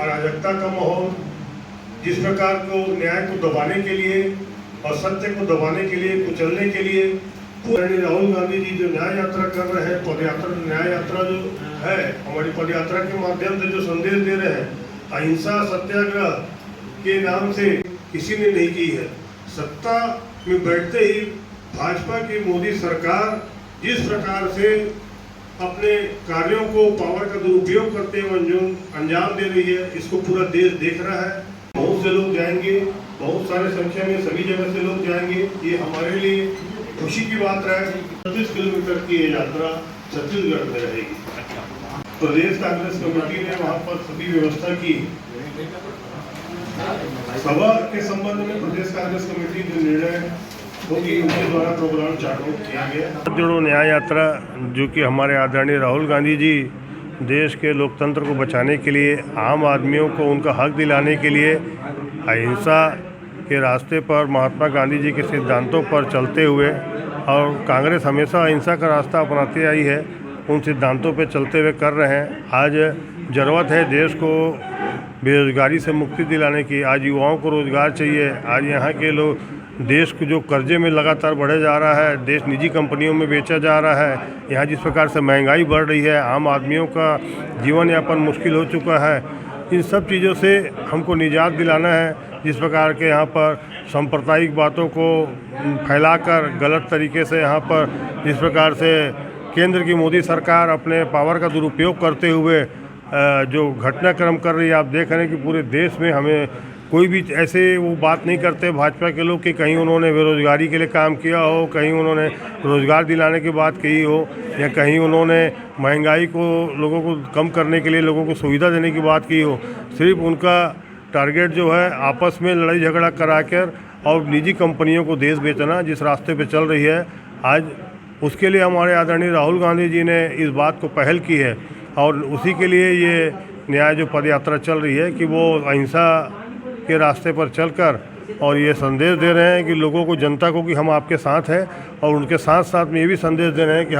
अराजकता का माहौल, जिस प्रकार को न्याय को दबाने के लिए और सत्य को दबाने के लिए, कुचलने के लिए राहुल गांधी जी जो न्याय यात्रा कर रहे हैं, पदयात्रा न्याय यात्रा जो है, हमारी पदयात्रा के माध्यम से जो संदेश दे रहे हैं, अहिंसा सत्याग्रह के नाम से किसी ने नहीं की है। सत्ता में बैठते ही भाजपा की मोदी सरकार जिस प्रकार से अपने कार्यों को पावर का दुरुपयोग करते हुए अंजाम दे रही है, इसको पूरा देश देख रहा है। बहुत से लोग जाएंगे, बहुत सारे संख्या में सभी जगह से लोग जाएंगे। ये हमारे लिए खुशी की बात है। 36 किलोमीटर की ये यात्रा छत्तीसगढ़ में रहेगी। प्रदेश कांग्रेस कमेटी ने वहाँ पर सभी व्यवस्था की। सभा के संबंध में प्रदेश कांग्रेस कमेटी जो निर्णय होगी उनके द्वारा प्रोग्राम चालू किया गया। जोड़ो न्याय यात्रा जो कि हमारे आदरणीय राहुल गांधी जी देश के लोकतंत्र को बचाने के लिए, आम आदमियों को उनका हक दिलाने के लिए अहिंसा के रास्ते पर, महात्मा गांधी जी के सिद्धांतों पर चलते हुए, और कांग्रेस हमेशा अहिंसा का रास्ता अपनाती आई है, उन सिद्धांतों पर चलते हुए कर रहे हैं। आज ज़रूरत है देश को बेरोजगारी से मुक्ति दिलाने की। आज युवाओं को रोज़गार चाहिए। आज यहाँ के लोग देश को जो कर्जे में लगातार बढ़े जा रहा है, देश निजी कंपनियों में बेचा जा रहा है, यहाँ जिस प्रकार से महंगाई बढ़ रही है, आम आदमियों का जीवन यापन मुश्किल हो चुका है, इन सब चीज़ों से हमको निजात दिलाना है। जिस प्रकार के यहाँ पर सांप्रदायिक बातों को फैलाकर गलत तरीके से यहाँ पर जिस प्रकार से केंद्र की मोदी सरकार अपने पावर का दुरुपयोग करते हुए जो घटनाक्रम कर रही है, आप देख रहे हैं कि पूरे देश में हमें कोई भी ऐसे वो बात नहीं करते भाजपा के लोग कि कहीं उन्होंने बेरोज़गारी के लिए काम किया हो, कहीं उन्होंने रोज़गार दिलाने की बात कही हो, या कहीं उन्होंने महंगाई को लोगों को कम करने के लिए लोगों को सुविधा देने की बात की हो। सिर्फ उनका टारगेट जो है आपस में लड़ाई झगड़ा कराकर और निजी कंपनियों को देश बेचना, जिस रास्ते पर चल रही है आज, उसके लिए हमारे आदरणीय राहुल गांधी जी ने इस बात को पहल की है। और उसी के लिए ये न्याय जो पदयात्रा चल रही है कि वो अहिंसा के रास्ते पर चलकर और ये संदेश दे रहे हैं कि लोगों को, जनता को, कि हम आपके साथ हैं, और उनके साथ साथ में ये भी संदेश दे रहे हैं कि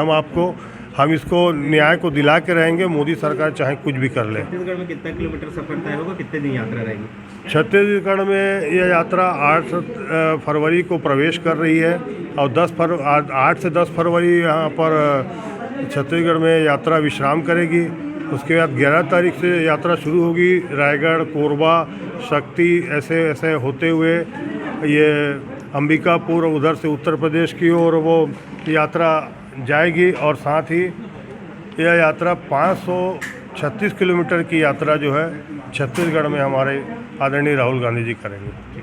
हम इसको न्याय को दिला के रहेंगे, मोदी सरकार चाहे कुछ भी कर ले। छत्तीसगढ़ में कितना किलोमीटर सफर तय होगा, कितने दिन यात्रा रहेगी? छत्तीसगढ़ में यह यात्रा 8 फरवरी को प्रवेश कर रही है और 8 से 10 फरवरी यहाँ पर छत्तीसगढ़ में यात्रा विश्राम करेगी। उसके बाद 11 तारीख से यात्रा शुरू होगी। रायगढ़, कोरबा, शक्ति ऐसे होते हुए ये अंबिकापुर, उधर से उत्तर प्रदेश की ओर वो यात्रा जाएगी। और साथ ही यह यात्रा 536 किलोमीटर की यात्रा जो है छत्तीसगढ़ में हमारे आदरणीय राहुल गांधी जी करेंगे।